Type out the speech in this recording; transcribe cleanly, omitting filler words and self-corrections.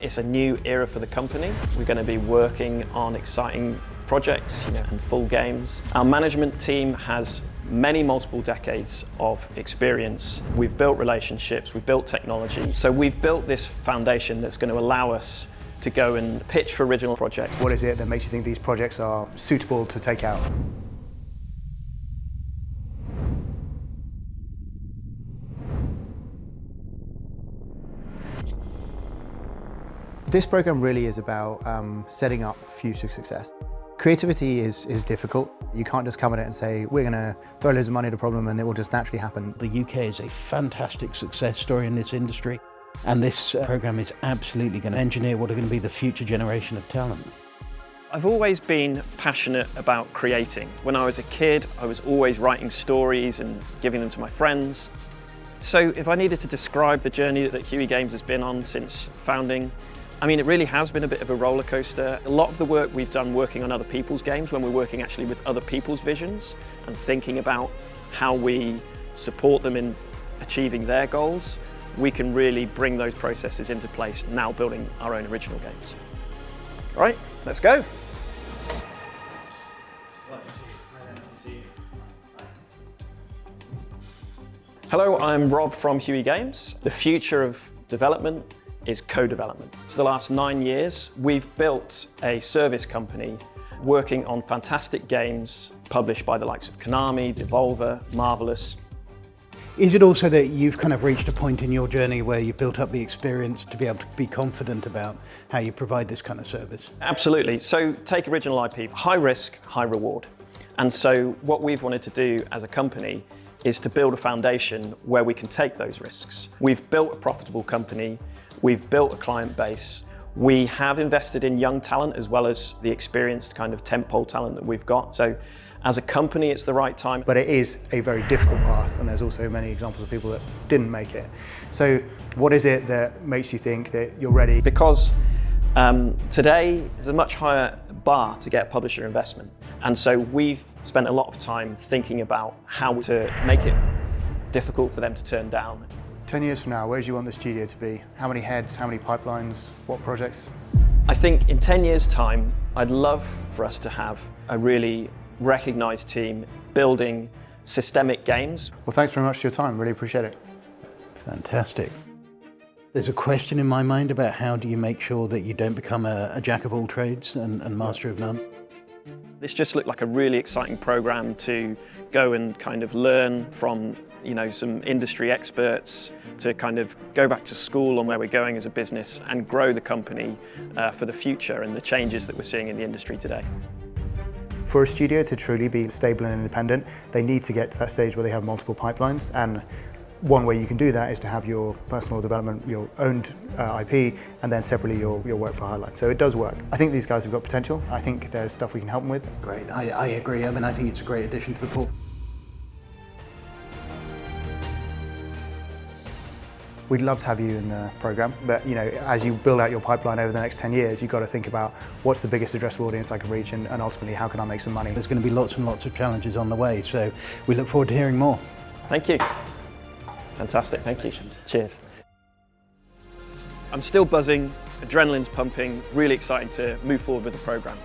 It's a new era for the company. We're going to be working on exciting projects, and full games. Our management team has many multiple decades of experience. We've built relationships, we've built technology. So we've built this foundation that's going to allow us to go and pitch for original projects. What is it that makes you think these projects are suitable to take out? This program really is about setting up future success. Creativity is difficult. You can't just come at it and say, we're going to throw loads of money at a problem and it will just naturally happen. The UK is a fantastic success story in this industry, and this program is absolutely going to engineer what are going to be the future generation of talent. I've always been passionate about creating. When I was a kid, I was always writing stories and giving them to my friends. So if I needed to describe the journey that Huey Games has been on since founding, it really has been a bit of a roller coaster. A lot of the work we've done working on other people's games, when we're working actually with other people's visions and thinking about how we support them in achieving their goals, we can really bring those processes into place now building our own original games. All right, let's go. Hello, I'm Rob from Huey Games. The future of development is co-development. For the last 9 years, we've built a service company working on fantastic games published by the likes of Konami, Devolver, Marvelous. Is it also that you've kind of reached a point in your journey where you've built up the experience to be able to be confident about how you provide this kind of service? Absolutely. So take original IP, high risk, high reward. And so what we've wanted to do as a company is to build a foundation where we can take those risks. We've built a profitable company. We've built a client base. We have invested in young talent as well as the experienced kind of tentpole talent that we've got. So as a company, it's the right time. But it is a very difficult path, and there's also many examples of people that didn't make it. So what is it that makes you think that you're ready? Because today there's a much higher bar to get publisher investment. And so we've spent a lot of time thinking about how to make it difficult for them to turn down. 10 years from now, where do you want the studio to be? How many heads, how many pipelines, what projects? I think in 10 years' time, I'd love for us to have a really recognized team building systemic games. Well, thanks very much for your time, really appreciate it. Fantastic. There's a question in my mind about how do you make sure that you don't become a jack of all trades and master of none? This just looked like a really exciting program to go and kind of learn from some industry experts, to kind of go back to school on where we're going as a business and grow the company for the future and the changes that we're seeing in the industry today. For a studio to truly be stable and independent, they need to get to that stage where they have multiple pipelines, and one way you can do that is to have your personal development, your owned IP, and then separately your work for highlights. So it does work. I think these guys have got potential. I think there's stuff we can help them with. Great, I agree. I think it's a great addition to the pool. We'd love to have you in the program, but as you build out your pipeline over the next 10 years, you've got to think about what's the biggest addressable audience I can reach, and ultimately how can I make some money. There's going to be lots and lots of challenges on the way, so we look forward to hearing more. Thank you. Fantastic, thank you. Cheers. I'm still buzzing, adrenaline's pumping, really excited to move forward with the program.